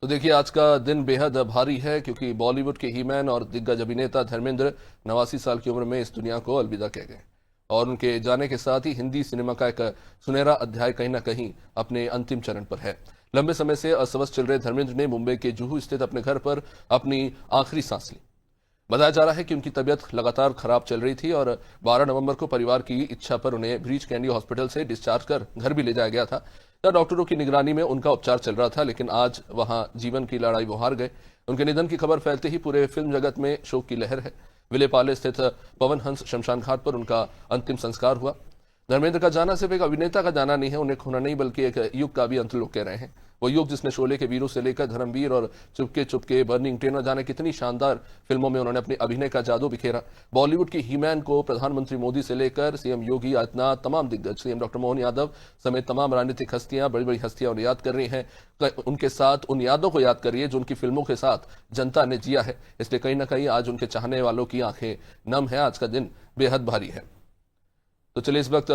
तो देखिए, आज का दिन बेहद भारी है क्योंकि बॉलीवुड के हीमैन और दिग्गज अभिनेता धर्मेंद्र 89 साल की उम्र में इस दुनिया को अलविदा कह गए। और उनके जाने के साथ ही हिंदी सिनेमा का एक सुनहरा अध्याय कहीं ना कहीं अपने अंतिम चरण पर है। लंबे समय से अस्वस्थ चल रहे धर्मेंद्र ने मुंबई के जुहू स्थित अपने घर पर अपनी आखिरी सांस ली। बताया जा रहा है कि उनकी तबीयत लगातार खराब चल रही थी और 12 नवंबर को परिवार की इच्छा पर उन्हें ब्रीच कैंडी हॉस्पिटल से डिस्चार्ज कर घर भी ले जाया गया था। जहां डॉक्टरों की निगरानी में उनका उपचार चल रहा था, लेकिन आज वहां जीवन की लड़ाई वो हार गए। उनके निधन की खबर फैलते ही पूरे फिल्म जगत में शोक की लहर है। विलेपाले स्थित पवन हंस शमशान घाट पर उनका अंतिम संस्कार हुआ। धर्मेंद्र का जाना सिर्फ एक अभिनेता का जाना नहीं है, उन्हें खोना नहीं बल्कि एक युग का भी अंत लोग कह रहे हैं। वो युग जिसने शोले के वीरों से लेकर धर्मवीर और चुपके चुपके, बर्निंग ट्रेन, न जाने कितनी शानदार फिल्मों में उन्होंने अपने अभिनय का जादू बिखेरा। बॉलीवुड की हीमैन को प्रधानमंत्री मोदी से लेकर सीएम योगी आदित्यनाथ, तमाम दिग्गज, सीएम डॉक्टर मोहन यादव समेत तमाम राजनीतिक हस्तियां, बड़ी बड़ी हस्तियां उन्हें याद कर रही हैं। उनके साथ उन यादों को याद कर रही है जो उनकी फिल्मों के साथ जनता ने जिया है। इसलिए कहीं ना कहीं आज उनके चाहने वालों की आंखें नम है। आज का दिन बेहद भारी है। तो चलिए, इस वक्त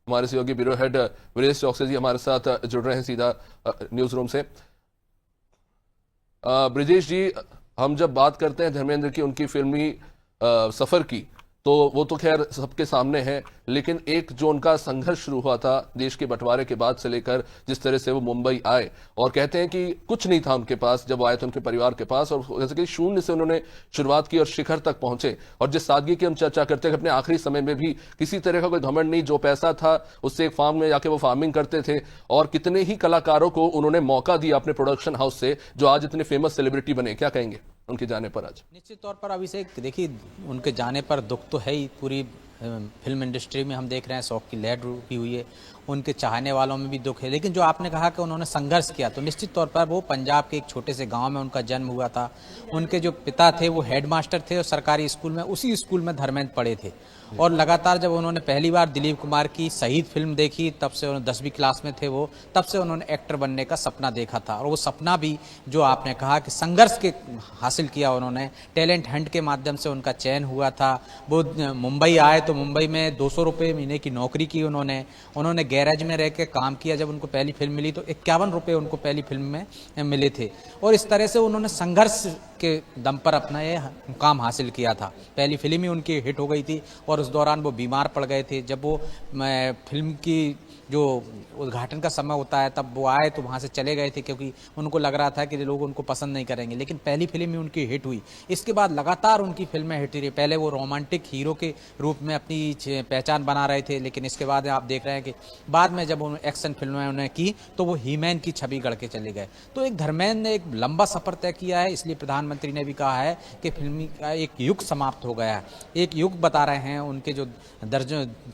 हमारे सहयोगी ब्यूरो हेड ब्रिजेश चौकसे जी हमारे साथ जुड़ रहे हैं सीधा न्यूज रूम से। ब्रिजेश जी, हम जब बात करते हैं धर्मेंद्र की, उनकी फिल्मी सफर की, तो वो तो खैर सबके सामने है, लेकिन एक जो उनका संघर्ष शुरू हुआ था देश के बंटवारे के बाद से लेकर जिस तरह से वो मुंबई आए, और कहते हैं कि कुछ नहीं था उनके पास जब आए थे उनके परिवार के पास, और जैसे कि शून्य से उन्होंने शुरुआत की और शिखर तक पहुंचे। और जिस सादगी की हम चर्चा करते हैं, अपने आखिरी समय में भी किसी तरह का कोई घमंड नहीं, जो पैसा था उससे एक फार्म में जाके वो फार्मिंग करते थे। और कितने ही कलाकारों को उन्होंने मौका दिया अपने प्रोडक्शन हाउस से, जो आज इतने फेमस सेलिब्रिटी बने। क्या कहेंगे उनके जाने पर आज? निश्चित तौर पर अभिषेक, देखिए, उनके जाने पर दुख तो है ही। पूरी फिल्म इंडस्ट्री में हम देख रहे हैं शोक की लहर रुकी हुई है। उनके चाहने वालों में भी दुख है। लेकिन जो आपने कहा कि उन्होंने संघर्ष किया, तो निश्चित तौर पर वो पंजाब के एक छोटे से गांव में उनका जन्म हुआ था। उनके जो पिता थे वो हेडमास्टर थे और सरकारी स्कूल में, उसी स्कूल में धर्मेंद्र पढ़े थे। और लगातार जब उन्होंने पहली बार दिलीप कुमार की शहीद फिल्म देखी, तब से उन्होंने 10वीं क्लास में थे वो, तब से उन्होंने एक्टर बनने का सपना देखा था। और वो सपना भी, जो आपने कहा कि संघर्ष के हासिल किया उन्होंने, टैलेंट हंट के माध्यम से उनका चयन हुआ था। वो मुंबई आए तो मुंबई में 200 रुपये महीने की नौकरी की उन्होंने गैरेज में रह के काम किया। जब उनको पहली फिल्म मिली तो 51 रुपये उनको पहली फिल्म में मिले थे। और इस तरह से उन्होंने संघर्ष के दम पर अपना ये मुकाम हासिल किया था। पहली फिल्म ही उनकी हिट हो गई थी और उस दौरान वो बीमार पड़ गए थे। जब वो फिल्म की जो उद्घाटन का समय होता है तब वो आए तो वहाँ से चले गए थे, क्योंकि उनको लग रहा था कि लोग उनको पसंद नहीं करेंगे। लेकिन पहली फिल्म ही उनकी हिट हुई। इसके बाद लगातार उनकी फिल्में हिट रही। पहले वो रोमांटिक हीरो के रूप में अपनी पहचान बना रहे थे, लेकिन इसके बाद आप देख रहे हैं कि बाद में जब उन्होंने एक्शन फिल्में उन्होंने की तो वो हीमैन की छवि गढ़ के चले गए। तो एक धर्मेंद्र ने एक लंबा सफर तय किया है। इसलिए प्रधानमंत्री ने भी कहा है कि फिल्मी का एक युग समाप्त हो गया है। एक युग बता रहे हैं उनके जो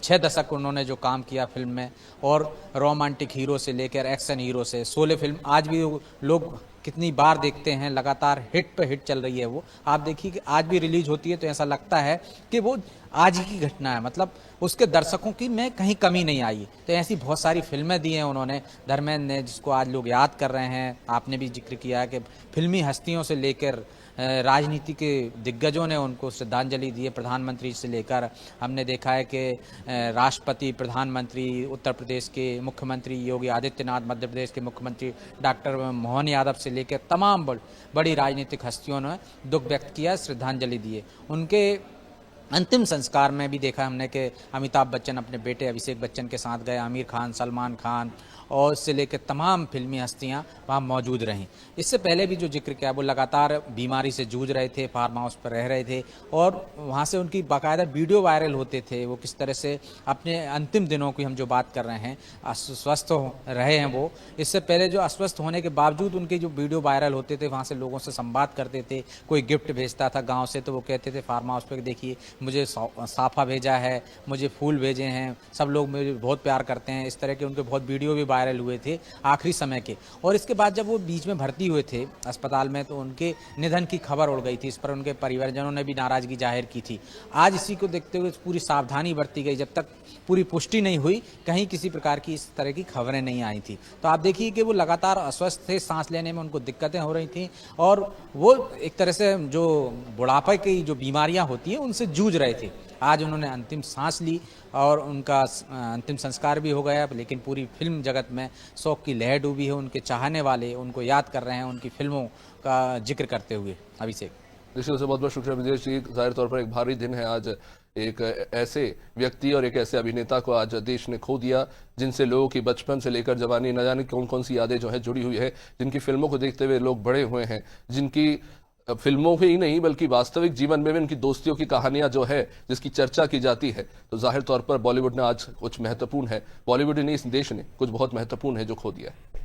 6 दशक उन्होंने जो काम किया फिल्म में, और रोमांटिक हीरो से लेकर एक्शन हीरो से। शोले फिल्म आज भी लोग कितनी बार देखते हैं, लगातार हिट पे हिट चल रही है वो। आप देखिए कि आज भी रिलीज होती है तो ऐसा लगता है कि वो आज ही की घटना है, मतलब उसके दर्शकों की में कहीं कमी नहीं आई। तो ऐसी बहुत सारी फिल्में दी हैं उन्होंने, धर्मेंद्र ने, जिसको आज लोग याद कर रहे हैं। आपने भी जिक्र किया है कि फिल्मी हस्तियों से लेकर राजनीति के दिग्गजों ने उनको श्रद्धांजलि दी है। प्रधानमंत्री से लेकर हमने देखा है कि राष्ट्रपति, प्रधानमंत्री, उत्तर प्रदेश के मुख्यमंत्री योगी आदित्यनाथ, मध्य प्रदेश के मुख्यमंत्री डॉक्टर मोहन यादव से लेकर तमाम बड़ी राजनीतिक हस्तियों ने दुख व्यक्त किया, श्रद्धांजलि दी है। उनके अंतिम संस्कार में भी देखा हमने कि अमिताभ बच्चन अपने बेटे अभिषेक बच्चन के साथ गए, आमिर खान, सलमान खान और इससे लेकर तमाम फिल्मी हस्तियां वहाँ मौजूद रहीं। इससे पहले भी जो जिक्र किया, वो लगातार बीमारी से जूझ रहे थे, फार्म हाउस पर रह रहे थे और वहाँ से उनकी बाकायदा वीडियो वायरल होते थे। वो किस तरह से अपने अंतिम दिनों की हम जो बात कर रहे हैं, अस्वस्थ रहे हैं वो। इससे पहले जो अस्वस्थ होने के बावजूद उनके जो वीडियो वायरल होते थे, वहाँ से लोगों से संवाद करते थे। कोई गिफ्ट भेजता था गाँव से तो वो कहते थे फार्म हाउस पर, देखिए मुझे साफा भेजा है, मुझे फूल भेजे हैं, सब लोग मुझे बहुत प्यार करते हैं। इस तरह के उनके बहुत वीडियो भी वायरल हुए थे आखिरी समय के। और इसके बाद जब वो बीच में भर्ती हुए थे अस्पताल में तो उनके निधन की खबर उड़ गई थी। इस पर उनके परिवारजनों ने भी नाराजगी जाहिर की थी। आज इसी को देखते हुए पूरी सावधानी बरती गई, जब तक पूरी पुष्टि नहीं हुई, कहीं किसी प्रकार की इस तरह की खबरें नहीं आई थी। तो आप देखिए कि वो लगातार अस्वस्थ थे, सांस लेने में उनको दिक्कतें हो रही थी और वो एक तरह से जो बुढ़ापे की जो बीमारियां होती हैं उनसे जूझ रहे थे। आज उन्होंने अंतिम सांस ली और उनका अंतिम संस्कार भी हो गया, लेकिन पूरी फिल्म जगत में शोक की लहर डूबी है। उनके चाहने वाले उनको याद कर रहे हैं, उनकी फिल्मों का जिक्र करते हुए। अभिषेक निश्चित रूप से बहुत बहुत शुक्रिया विदेश जी। जाहिर तौर पर एक भारी दिन है आज, एक ऐसे व्यक्ति और एक ऐसे अभिनेता को आज देश ने खो दिया जिनसे लोगों की बचपन से लेकर जवानी न जाने कौन कौन सी यादें जो है जुड़ी हुई है, जिनकी फिल्मों को देखते हुए लोग बड़े हुए हैं, जिनकी फिल्मों ही नहीं बल्कि वास्तविक जीवन में भी उनकी दोस्तियों की कहानियां जो है जिसकी चर्चा की जाती है। तो जाहिर तौर पर बॉलीवुड ने आज कुछ महत्वपूर्ण है, बॉलीवुड ही नहीं इस देश ने कुछ बहुत महत्वपूर्ण है जो खो दिया है।